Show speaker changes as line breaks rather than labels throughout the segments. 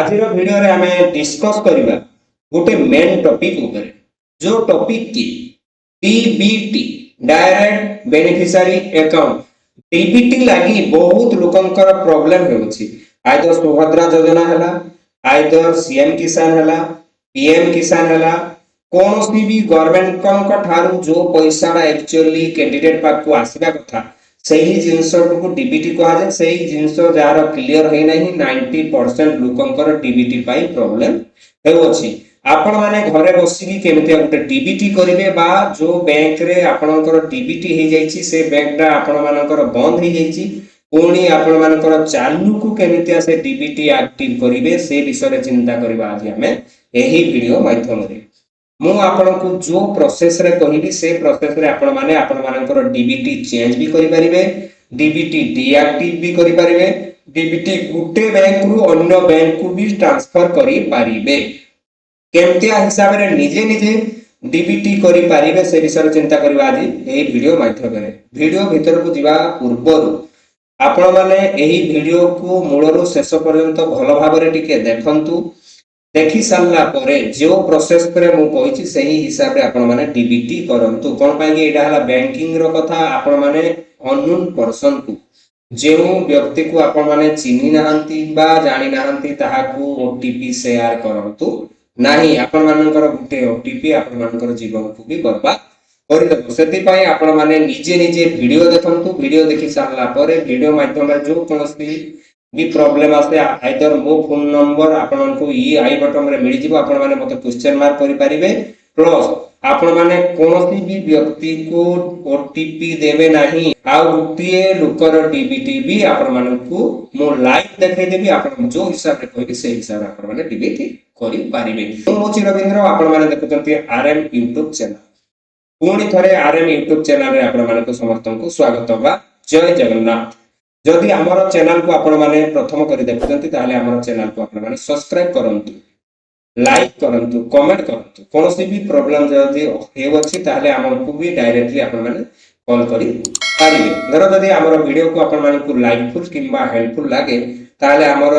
आज वीडियो रे आमे डिस्कस करिबा गोटे मेन टॉपिक ऊपर जो टॉपिक की DBT direct beneficiary account DBT लागि बहुत लोकंकर प्रॉब्लम होउछि आइदर सुभद्रा योजना हला आइदर सीएम किसान हला पीएम किसान हला कोनोसी भी गवर्नमेंट का ठारू जो पैसा एक्चुअली कैंडिडेट पाक को आसीबा कथा सही जिंस को डीबीटी कहा जाए सही जिंस जार क्लियर है नहीं 90% लोकंकर डीबीटी पाई प्रॉब्लम हेउछि आपण माने घरे बसिकी केमिति गोटे डीबीटी करिवे बा जो बैंक रे आपणकर डीबीटी हे जाईछि से बैंक डा आपण मानकर बंद हे जाईछि पुणी आपण मानकर चालू को केमिति से डीबीटी एक्टिव करिवे से विषय रे चिंता करबा आज हमें एही वीडियो माध्यम रे मु आपण को जो प्रोसेस रे कहिबी से प्रोसेस रे आपण माने आपण मानकर डीबीटी चेंज भी करि परिबे डीबीटी डीएक्टिव भी करि परिबे डीबीटी गुटे बैंक रु अन्य बैंक को भी ट्रांसफर करि परिबे केमतिया हिसाब रे निजे निजे डीबीटी करि परिबे से विषय चिंता करबा आज एही वीडियो माध्यम रे वीडियो भीतर को जिबा पूर्वरु आपण माने एही वीडियो को मूलरु शेष पर्यंत भलो भाव रे टिके देखंतु देखि सारला परे जो प्रोसेस करे मु कहिछि सही हिसाब रे आपण माने डीबीटी करंतु कोन पाई कि एटा हला बैंकिंग रो कथा आपण माने अननोन पर्सन को जेउ व्यक्ति को आपण माने चिन्हि नाहंती बा जानि नाहंती ताहा को ओटीपी शेयर करंतु नाही आपण मानकर गुटे ओटीपी आपण मानकर जीवन को भी बर्बाद करि दबो सेति पई आपण माने निजे निजे वीडियो देखंतु वीडियो देखि सारला परे वीडियो माध्यम रे जो कोनोसी भी प्रॉब्लम आसे आइदर मो फोन नंबर आपन को ई आई बटन रे मिली जिवो आपन माने मते क्वेश्चन मार्क करि परिबे प्लस आपन माने कोनोसी भी व्यक्ति को ओटीपी देबे नाही आ गुटिए लोकर डीबीटी भी आपन माने को मो लाइव देखाइ देबी आपन जो हिसाब रे कहबी से हिसाब रे आपन माने डीबीटी करि परिबे मो छि रविंद्र आपन माने देखुचंती आरएम YouTube चैनल पुणी थरे आरएम YouTube चैनल रे आपन माने को समर्थन को स्वागत बा जय जगन्नाथ जदि हमर चैनल को आपण माने प्रथम करि देखुचंती ताले हमर चैनल को आपण माने सब्सक्राइब करंतु लाइक करंतु कमेंट करंतु कोनोसी भी प्रॉब्लम जदि हेवछि ताले हमर को भी डायरेक्टली आपण माने कॉल करि पारिबे धर जदि हमर वीडियो को आपण माने को लाइकफुल किंबा हेल्पफुल लागे ताले हमर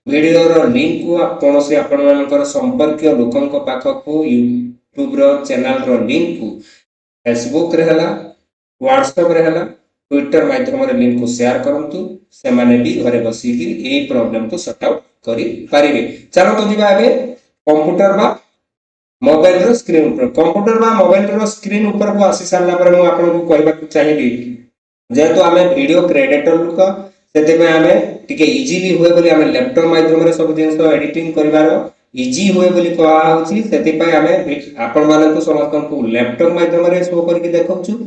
वीडियो रो लिंक को कोनोसी आपण मानकर संपर्कीय लोकन को पाख को YouTube रो चैनल रो लिंक को Facebook रे हला WhatsApp रे हला ट्विटर माध्यम रे लिंक को शेयर करंतु से माने भी घरे बसी कि ए प्रॉब्लम को सॉर्ट आउट करि पारिबे चलो तो जिबा आबे कंप्यूटर बा मोबाइल रो स्क्रीन ऊपर कंप्यूटर बा मोबाइल रो स्क्रीन ऊपर को आसी सारला पर मु आपन को कहबा चाहिबी जेतो हमें वीडियो क्रिएटर लोक सेते में हमें टिके इजीली होय बोली हमें लैपटॉप माध्यम रे सब जिंस एडिटिंग करिवार इजी होय बोली कहा होची सेति पय हमें आपन माने को समस्त को लैपटॉप माध्यम रे शो करके देखौछु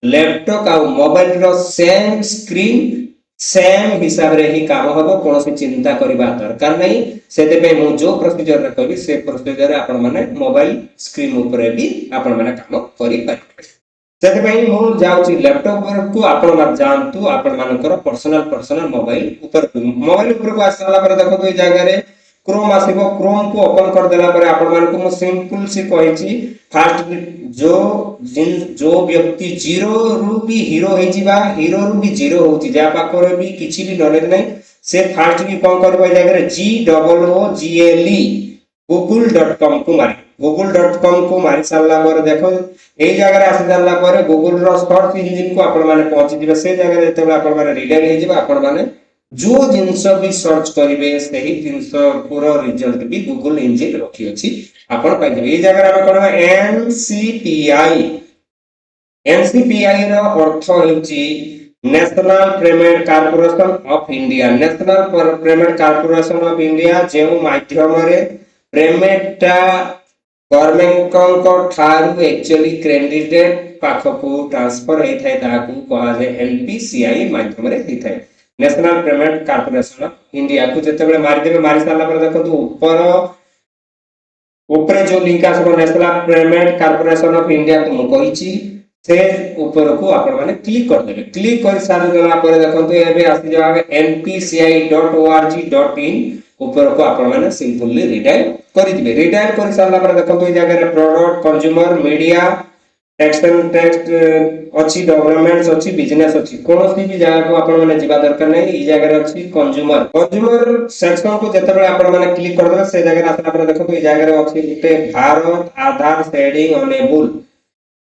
लैपटॉप आ मोबाइल रो सेम स्क्रीन सेम हिसाब रे ही काम हबो कोनोसी चिंता करबा दरकार नै सेते पे मु जो प्रोसीजर रे कहबी से प्रोसीजर रे आपण माने मोबाइल स्क्रीन ऊपर भी आपण माने काम करि पारिबे सेते पे मु जाउची लैपटॉप को आपण माने जानतु आपण मानकर पर्सनल मोबाइल ऊपर को आसला पर देखो तो ए जगह रे क्रोम आसीबो क्रोम को ओपन कर देला पर आपण मान को मु सिंपल से कहिची फास्ट जो व्यक्ति जीरो रु भी हीरो हे जिबा हीरो रु भी जीरो होची जा पाखरे भी किछि भी नॉलेज नै से फास्ट की कोन करबो ए जगह रे GOOGLE google.com को मारी google.com को मारी सारला पर देखो ए जगह रे आसी जाला पर गूगल रो सर्च इंजन को आपण माने पहुंची दिबे से जगह रे जेते आपण माने रीडर हे जिबा आपण माने जो जिंस भी सर्च करिवे सही जिंस पूरा रिजल्ट भी गूगल इंजन रखी अछि आपण पाइ देबे ए जगह रे करबा एनसीपीआई रो अर्थ हेउची national payment corporation of India national payment corporation of India जेउ माध्यम रे पेमेंट गवर्नमेंट को ठारू एक्चुअली कैंडिडेट पाख को ट्रांसफर हे थाय ताकू कहा जे एनपीसीआई माध्यम रे हे थाय national payment corporation of India को जते बेले मारि देबे मारि साला पर देखो तो ऊपर जो लिंक आसबो national payment corporation of India को मु कहिची से ऊपर को आपण माने क्लिक कर देबे क्लिक कर साल गला पर देखो तो एबे आसी जाबे npci.org.in ऊपर को आपण माने सिंपली रिडायरेक्ट करि दिबे रिडायरेक्ट कर साला पर देखो तो ए जगह रे प्रोडक्ट कंज्यूमर मीडिया टेक्स्ट अच्छी डेवलपमेंट्स अच्छी बिजनेस अच्छी कौन सी भी जगह को आपण माने जीवा दरकार नहीं ई जगह अच्छी कंज्यूमर सेक्शन को जते बेले आपण माने क्लिक कर देबे से जगह आसला पर देखो तो ई जगह अच्छी गुटे भारत आधार शेडिंग अनेबल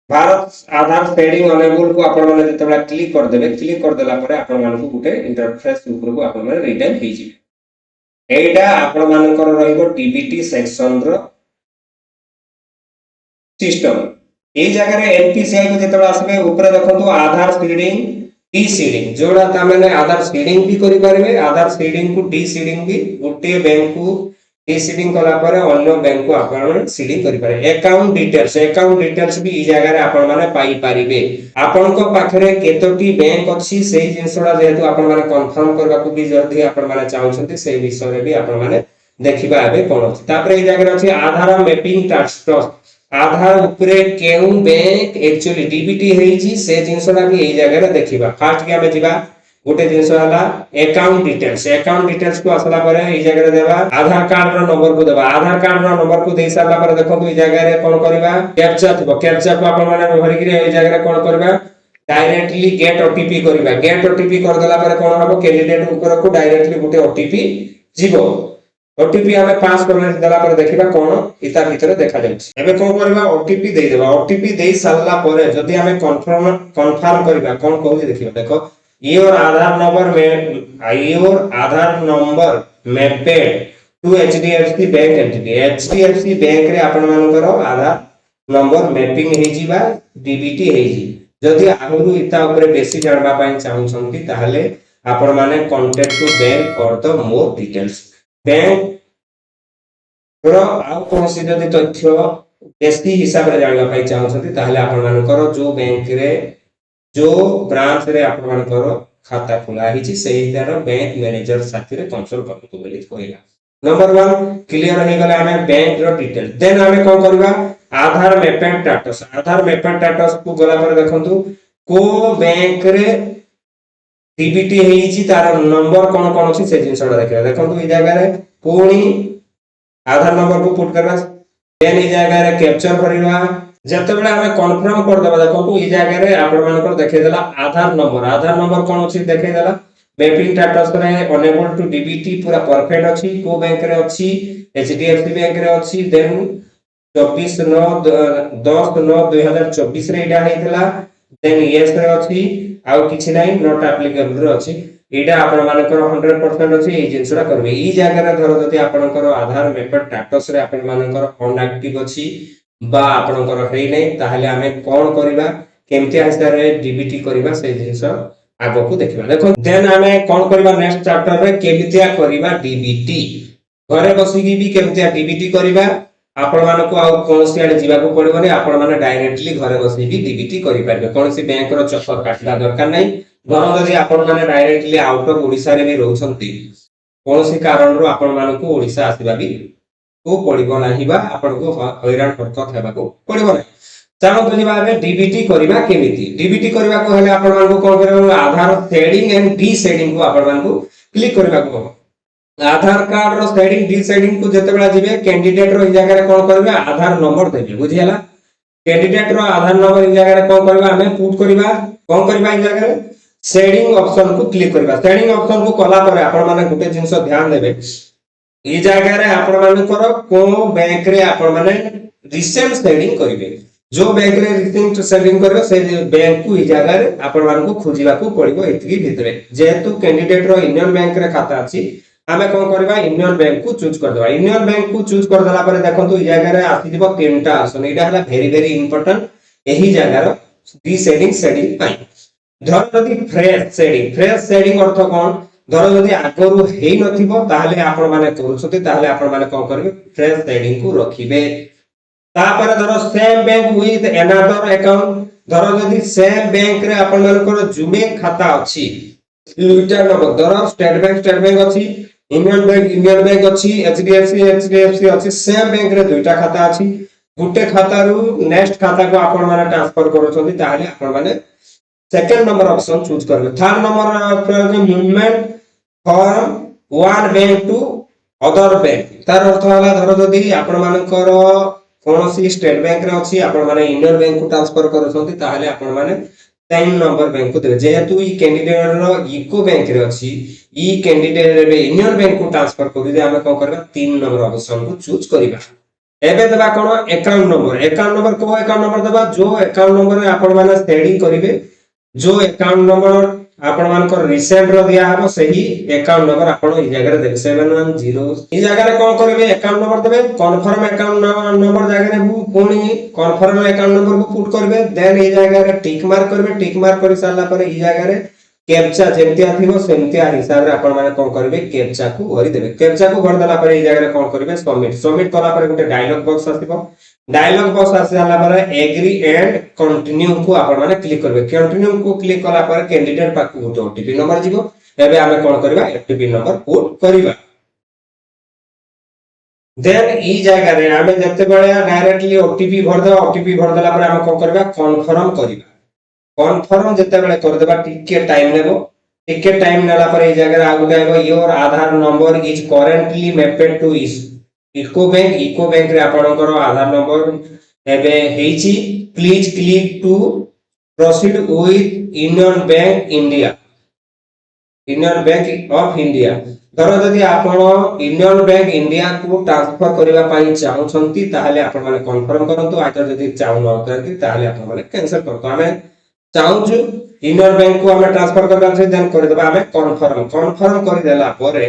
भारत आधार शेडिंग अनेबल को आपण माने जते बेले क्लिक कर देला पर आपण माने को गुटे इंटरफेस ऊपर को आपण माने रिटर्न हे जिवे एडा आपण माने कर रहइबो डीबीटी सेक्शन रो सिस्टम ए जगह रे एनपीसीआई को जेतबे आसबे ऊपर देखो तो आधार सीडिंग डी सीडिंग जोड़ा ता माने आधार सीडिंग भी करि परबे आधार सीडिंग को डी सीडिंग भी गोटे बैंक को डी सीडिंग कला पर अन्य बैंक को आपण सीडिंग करि पारे अकाउंट डिटेल्स भी ई जगह रे आपण माने पाई परिबे आपण को पाखरे केतोटी बैंक अछि सेही जिंसडा जेतु आपण माने कंफर्म करबा को भी जल्दी आपण माने चाहउछंती सेही विषय रे भी आपण माने देखिबा आबे कोन अछि तापर ई जगह रे अछि आधार मैपिंग टास्क आधार उपरे केउ बैंक एक्चुअली डीबीटी हेजी से जिंसडा भी एई जगह रे देखिबा फास्ट के हमें जिबा गोटे जिंस हला अकाउंट डिटेल्स को असला पर एई जगह रे देबा आधार कार्ड रो नंबर को देबा आधार कार्ड रो नंबर को देई साला पर देखो तो एई जगह रे कोन करबा कैप्चा थिबो कैप्चा को आपण माने भरि के एई जगह रे कोन करबा डायरेक्टली गेट ओटीपी करबा गेट ओटीपी कर देला पर कोन हबो कैंडिडेट ऊपर को डायरेक्टली गोटे ओटीपी जीवो ओटीपी हमें पास करने देला पर देखिबा कोन इता भीतर देखा जाउछ एबे कोन करबा ओटीपी देई देबा ओटीपी देई सालला परे जदी हमें कन्फर्म करबा कोन कहू देखिबा देखो your Aadhaar number mapped to HDFC bank entity HDFC bank रे आपण मानकर आधार नंबर मैपिंग हे जिबा डीबीटी हे जी जदी आगु इता ऊपर बेसी जानबा पई चाहउछंती ताहले आपण माने contact to bank for the more details bank रो आ कोनसी जदी तथ्य बेसी हिसाब रे जानबा पई चाहउछंती ताहले आपण मानकर जो बैंक रे जो ब्रांच रे आपण मानकर खाता खुला हिची सेही तार बैंक मैनेजर साथी रे कंसल्ट करतो बोली कहला नंबर 1 क्लियर हो गला हमें बैंक रो डिटेल देन हमें कोन करबा आधार मैपेंट स्टेटस को गला पर देखंतु को बैंक रे डीबीटी हेची तार नंबर कोन कोन अछि से जिंसडा देखा देखंतु ई जगह रे कोनी आधार नंबर को पुट करबा देन ई जगह रे कैप्चर करबा जते बेला हमें कंफर्म कर देबा देखंतु ई जगह रे आपण मानकर देखे देला आधार नंबर कोन अछि देखे देला मैपिंग स्टेटस रे अनेबल टू डीबीटी पूरा परफेक्ट अछि को बैंक रे अछि एचडीएफसी बैंक रे अछि देन 24/9/10/2024 रे इडा हेतला देन यस रे अछि आउ किछि नै नॉट एप्लीकेबल रे अछि एडा आपण मानकर 100% अछि ए जिंसरा करबे ई जगह रे धरो जति आपनकर आधार मैपेड स्टेटस रे आपण मानकर अनएक्टिव अछि बा आपनकर हेइ नै ताहले हमें कोन करबा केमति आस्तारे डीबीटी करबा से जिंस आगो को देखबा देखो देन हमें कोन करबा नेक्स्ट चैप्टर रे केमतिया करबा डीबीटी घरे बसी की भी केमतिया डीबीटी करबा आपण मानको आ कोनसी आडे जीवा को पड़िबो नै आपण माने डायरेक्टली घरे बसी भी डीबीटी करि पारबे कोनसी बैंक रो चक्कर काटला दरकार नै घर जदी आपण माने डायरेक्टली आउट ऑफ ओडिसा रे भी रहउछंती कोनसी कारण रो आपण मानको ओडिसा आसीबा भी को पड़िबो नाही बा आपण को हैरान हरकत हेबा को पड़िबो नै चालो तो जीवा बे डीबीटी करबा केमिति डीबीटी करबा को हले आपण मानको कोन करबा आधार शेडिंग एंड डी शेडिंग को आपण मानको क्लिक करबा को आधार कार्ड रो शेडिंग डी शेडिंग को जते बेला जिवे कैंडिडेट रो ई जगह रे कोन करबा आधार नंबर देबे बुझियाला कैंडिडेट रो आधार नंबर ई जगह रे कोन करबा हमें पुट करबा कोन करबा ई जगह रे शेडिंग ऑप्शन को क्लिक करबा शेडिंग ऑप्शन को कला पर आपण माने गुटे जिंस ध्यान देबे ई जगह रे आपण मानकर को बैंक रे आपण माने रिसेंट शेडिंग करिवे जो बैंक रे रिसेंट शेडिंग करबे से बैंक को ई जगह रे आपण मानको खोजिबा को पड़िबो एतकी भितरे जेहेतु कैंडिडेट रो इंडियन बैंक रे खाता अछि हमें कोन करबा इंडियन बैंक को चूज कर देबा इंडियन बैंक को चूज कर देला पर देखंतु ई जगह रे आसी दिबो तीनटा ऑप्शन एटा हला वेरी इंपोर्टेंट एही जगह रो डी शेडिंग पाई धर जदी फ्रेश शेडिंग अर्थ कोन धर जदी आगरु हेई नथिबो ताहले आपण माने करूछते ताहले आपण माने कोन करबे फ्रेश शेडिंग को रखिबे तापर धर same bank with another account धर जदी सेम बैंक रे आपण मानकर जुमे खाता अछि दुईटा नंबर धर स्टेट बैंक अछि इंडियन बैंक अछि एचडीएफसी अछि सेम बैंक रे दुईटा खाता अछि गुटे खाता रु नेक्स्ट खाता को आपण माने ट्रांसफर करूछते ताहले आपण माने सेकंड नंबर ऑप्शन चूज करबे third number movement from one bank to other bank तार अर्थ हला धर जदी आपण मानकर कौन सी स्टेट बैंक रे अछि आपण माने यूनियन बैंक को ट्रांसफर करछंती ताहले आपण माने 3 नंबर बैंक को देबे जेहेतु ई कैंडिडेट रो इको बैंक रे अछि ई कैंडिडेट रे यूनियन बैंक को ट्रांसफर करू जे हमें को करबा 3 नंबर ऑप्शन को चूज करिबा एबे देबा कोन अकाउंट नंबर को अकाउंट नंबर देबा जो अकाउंट नंबर रे आपण माने सेडिंग करिवे जो अकाउंट नंबर आपण मानकर रिसेंट रो दिया हबो सही अकाउंट नंबर आपण ई जगह रे देबे 710 ई जगह रे कोन करबे अकाउंट नंबर देबे कन्फर्म अकाउंट नंबर जगह रे पुणी कन्फर्म अकाउंट नंबर को पुट करबे देन ई जगह रे टिक मार्क करबे टिक मार्क करि सारला पर ई जगह रे कैप्चा जेमतिया थिबो सेमतिया हिसाब रे आपण माने कोन करबे कैप्चा को भरि देबे कैप्चा को भर देला पर ई जगह रे कोन करबे सबमिट कला पर गुटे डायलॉग बॉक्स आसीबो डायलॉग बॉक्स आसी जाला पर एग्री एंड कंटिन्यू को आपण माने क्लिक करबे कंटिन्यू को क्लिक कला पर कैंडिडेट पाक गुटे ओटीपी नंबर जिवो एबे हमें कोन करबा ओटीपी नंबर पुट करबा देन ई जगह रे हमें जते बळे डायरेक्टली ओटीपी भर देला पर हमें कोन करबा कन्फर्म करबा कन्फर्म जते बळे कर देबा टिके टाइम लेबो टिके टाइम नेला पर ई जगह रे आगु गायबो your Aadhaar number is currently mapped to echo bank रे आपणकर आधार नंबर एबे हेची please click to proceed with Union Bank of India धर जदि आपण यूनियन बैंक इंडिया को ट्रांसफर करबा पई चाहउछंती ताहले आपण माने कन्फर्म करंतु आइतर जदि चाहउ न करंती ताहले आपण माने कैंसिल करतो हमें चाहूछु यूनियन बैंक को हमें ट्रांसफर करबा छै देन कर देबा हमें कन्फर्म कर देला परे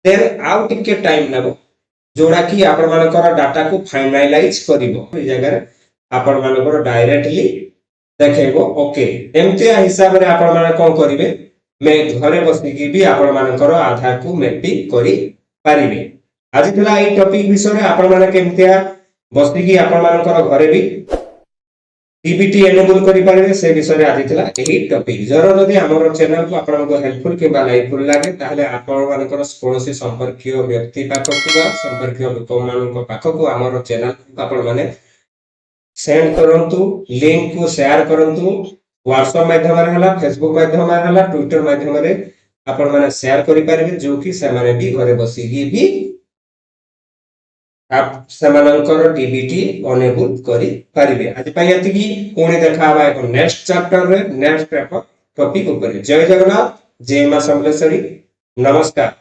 देन आउ टिके टाइम लेबो जोड़ा कि आपण मानकर डाटा को फाइनलाइज करिवो ए जगह रे आपण मानकर डायरेक्टली देखेबो ओके एमते हिसाब रे आपण माने कोन करिवे मैं घरे बसि कि भी आपण मानकर आधार को मैपिंग करि पारिबे आज थिला ए टॉपिक विषय रे आपण माने केमतिया बसि कि आपण मानकर घरे भी डीबीटी एनेबल करि पारिबे से विषय रे आज थिला एही टॉपिक जरो जदि हमर चैनल को आपण को हेल्पफुल किबा लाइकफुल लागे ताहले आपण मानकर कोनोसी संपर्कीय व्यक्ति पाखकु बा संपर्कीय लोक मानक पाखकु हमर चैनल आपण माने सेंड करंतु लिंक को शेयर करंतु व्हाट्सएप माध्यम रे हला फेसबुक माध्यम रे हला ट्विटर माध्यम रे आपण माने शेयर करि पारिबे जो कि से माने भी घरे बसि भी आप समानकर डीबीटी अनेबल करि पारिबे आज पई यति की कोने देखा बा एक नेक्स्ट चैप्टर रे नेक्स्ट टॉपिक ऊपर जय जगन्नाथ जय मां समलेश्वरी नमस्कार।